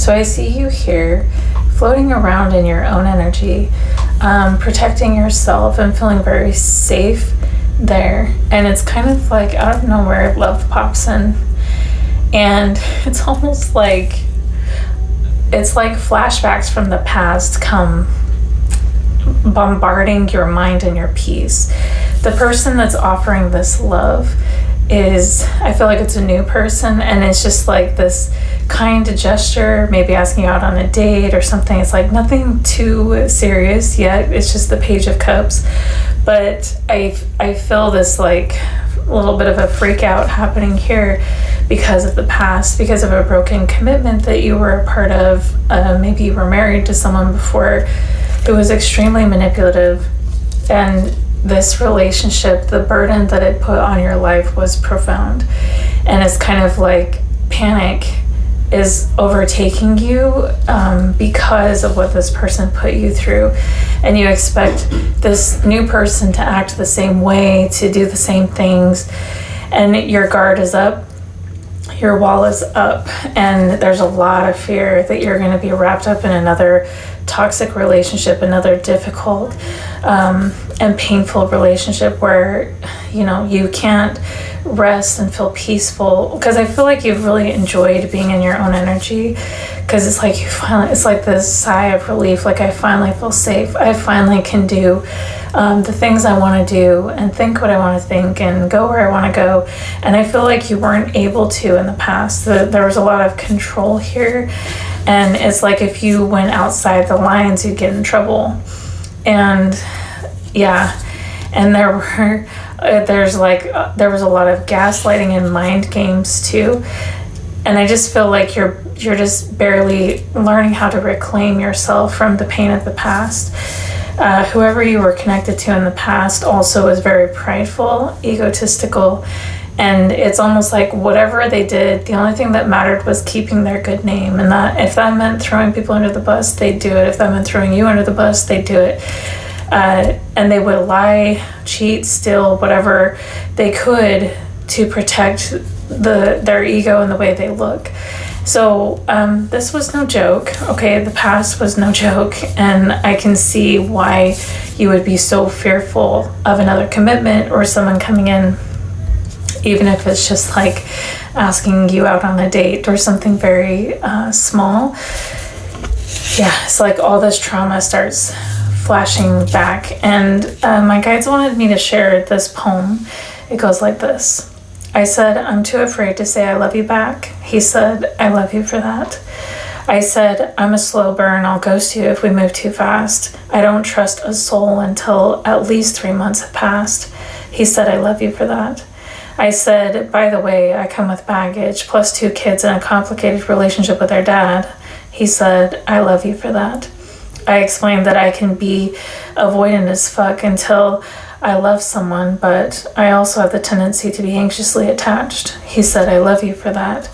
So I see you here floating around in your own energy, protecting yourself and feeling very safe there. And it's kind of like out of nowhere, love pops in. And it's almost like, it's like flashbacks from the past come bombarding your mind and your peace. The person that's offering this love is, I feel like it's a new person, and it's just like this kind gesture, maybe asking you out on a date or something. It's like nothing too serious yet. It's just the Page of Cups. But I feel this like a little bit of a freak out happening here because of the past, because of a broken commitment that you were a part of. Maybe you were married to someone before who was extremely manipulative, and this relationship, the burden that it put on your life was profound. And it's kind of like panic is overtaking you because of what this person put you through. And you expect this new person to act the same way, to do the same things. And your guard is up, your wall is up, and there's a lot of fear that you're going to be wrapped up in another toxic relationship, another difficult and painful relationship where, you know, you can't rest and feel peaceful. Because I feel like you've really enjoyed being in your own energy, because it's like you finally, it's like this sigh of relief, like I finally feel safe. I finally can do the things I want to do and think what I want to think and go where I want to go. And I feel like you weren't able to in the past. There was a lot of control here, and it's like if you went outside the lines, you'd get in trouble. And yeah, and there was a lot of gaslighting and mind games too. And I just feel like you're just barely learning how to reclaim yourself from the pain of the past. Whoever you were connected to in the past also was very prideful, egotistical, and it's almost like whatever they did, the only thing that mattered was keeping their good name. And that if that meant throwing people under the bus, they'd do it. If that meant throwing you under the bus, they'd do it. And they would lie, cheat, steal, whatever they could to protect their ego and the way they look. So this was no joke, okay? The past was no joke, and I can see why you would be so fearful of another commitment or someone coming in, even if it's just like asking you out on a date or something very small. Yeah, it's like all this trauma starts flashing back, and my guides wanted me to share this poem. It goes like this. I said, I'm too afraid to say I love you back. He said, I love you for that. I said, I'm a slow burn. I'll ghost you if we move too fast. I don't trust a soul until at least 3 months have passed. He said, I love you for that. I said, by the way, I come with baggage, plus 2 kids and a complicated relationship with their dad. He said, I love you for that. I explained that I can be avoidant as fuck until I love someone, but I also have the tendency to be anxiously attached. He said, I love you for that.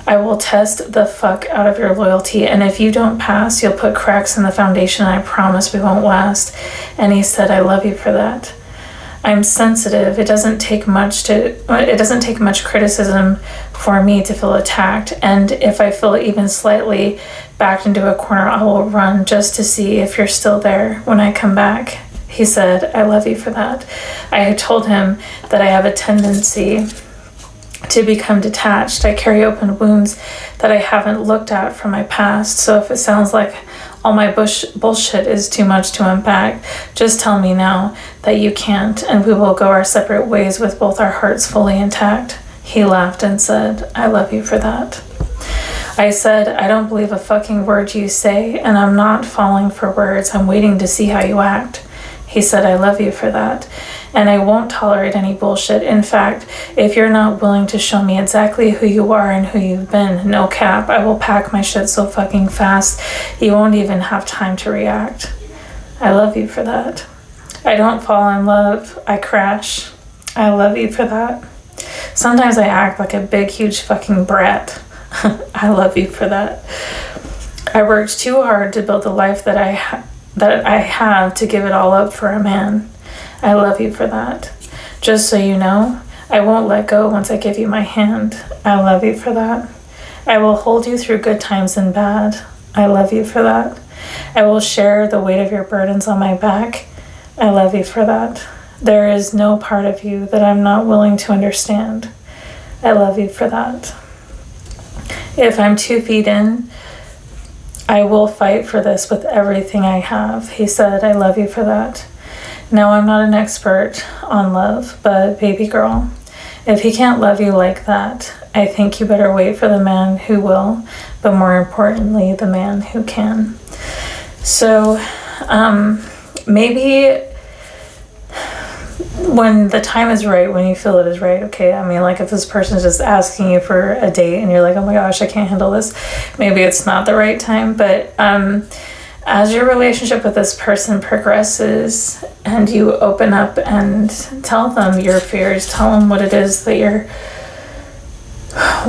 I will test the fuck out of your loyalty, and if you don't pass, you'll put cracks in the foundation, and I promise we won't last. And he said, I love you for that. I'm sensitive. It doesn't take much criticism for me to feel attacked, and if I feel even slightly backed into a corner, I will run just to see if you're still there when I come back. He said, I love you for that. I had told him that I have a tendency to become detached. I carry open wounds that I haven't looked at from my past, so if it sounds like all my bullshit is too much to unpack, just tell me now that you can't, and we will go our separate ways with both our hearts fully intact. He laughed and said, I love you for that. I said, I don't believe a fucking word you say, and I'm not falling for words. I'm waiting to see how you act. He said, I love you for that, and I won't tolerate any bullshit. In fact, if you're not willing to show me exactly who you are and who you've been, no cap, I will pack my shit so fucking fast, you won't even have time to react. I love you for that. I don't fall in love, I crash. I love you for that. Sometimes I act like a big, huge fucking brat. I love you for that. I worked too hard to build the life that I have to give it all up for a man. I love you for that. Just so you know, I won't let go once I give you my hand. I love you for that. I will hold you through good times and bad. I love you for that. I will share the weight of your burdens on my back. I love you for that. There is no part of you that I'm not willing to understand. I love you for that. If I'm 2 feet in, I will fight for this with everything I have. He said, I love you for that. Now, I'm not an expert on love, but baby girl, if he can't love you like that, I think you better wait for the man who will, but more importantly, the man who can. So, maybe when the time is right, when you feel it is right, okay, I mean, like if this person is just asking you for a date and you're like, oh my gosh, I can't handle this, maybe it's not the right time. But as your relationship with this person progresses and you open up and tell them your fears, tell them what it is that you're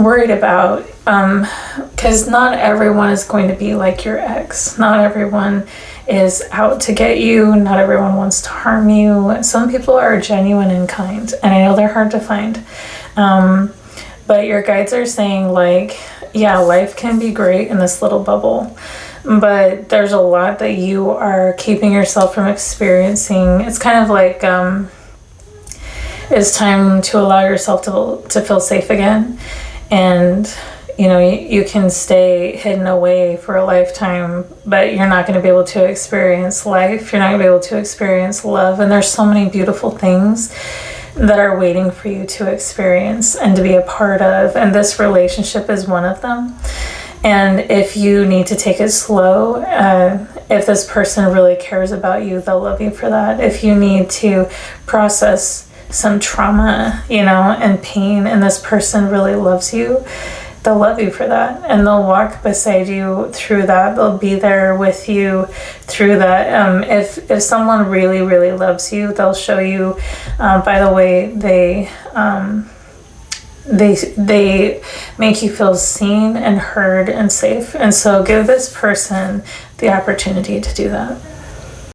worried about, because not everyone is going to be like your ex. Not everyone is out to get you. Not everyone wants to harm you. Some people are genuine and kind, and I know they're hard to find. But your guides are saying, like, yeah, life can be great in this little bubble, but there's a lot that you are keeping yourself from experiencing. It's kind of like it's time to allow yourself to feel safe again. And you know, you can stay hidden away for a lifetime, but you're not going to be able to experience life. You're not going to be able to experience love. And there's so many beautiful things that are waiting for you to experience and to be a part of. And this relationship is one of them. And if you need to take it slow, if this person really cares about you, they'll love you for that. If you need to process some trauma, you know, and pain, and this person really loves you, they'll love you for that, and they'll walk beside you through that. They'll be there with you through that. If someone really, really loves you, they'll show you by the way they make you feel seen and heard and safe. And so give this person the opportunity to do that.